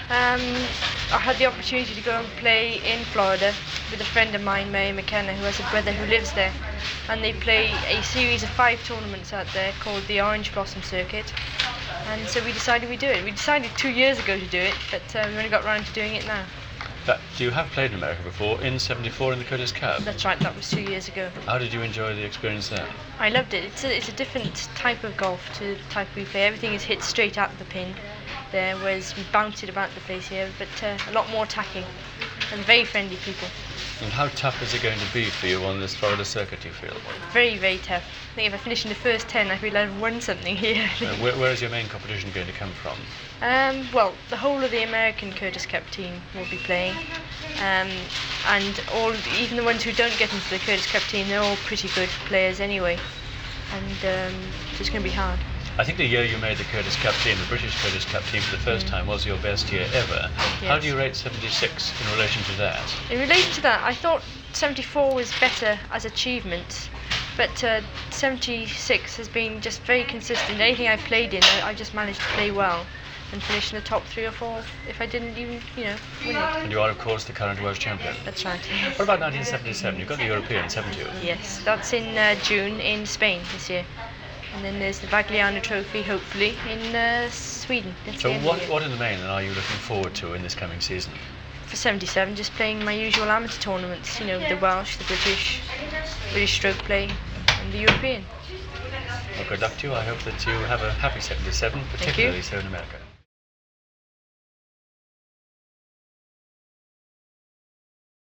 I had the opportunity to go and play in Florida with a friend of mine, Mary McKenna, who has a brother who lives there, and they play a series of 5 tournaments out there called the Orange Blossom Circuit, and so we decided we'd do it. We decided 2 years ago to do it, but we only got round to doing it now. But you have played in America before, in '74 in the Curtis Cup. That's right, that was 2 years ago. How did you enjoy the experience there? I loved it. It's a different type of golf to the type we play. Everything is hit straight at the pin there, whereas we bounce it about the place here, but a lot more tacking and very friendly people. And how tough is it going to be for you on this Florida circuit, do you feel? Very, very tough. I think if I finish in the first 10, I feel I've won something here. Where is your main competition going to come from? Well, the whole of the American Curtis Cup team will be playing, and even the ones who don't get into the Curtis Cup team, they're all pretty good players anyway, and so it's going to be hard. I think the year you made the Curtis Cup team, the British Curtis Cup team for the first time, was your best year ever. Yes. How do you rate 76 in relation to that? In relation to that, I thought 74 was better as achievement, but 76 has been just very consistent. Anything I've played in, I just managed to play well and finish in the top 3 or 4 if I didn't even, win it. And you are, of course, the current Welsh champion. That's right. What about 1977? You've got the Europeans, haven't you? Yes, that's in June in Spain this year. And then there's the Vagliano Trophy, hopefully, in Sweden. So what in the main are you looking forward to in this coming season? For 77, just playing my usual amateur tournaments, the Welsh, the British stroke play, and the European. Well, good luck to you. I hope that you have a happy 77, particularly so in America.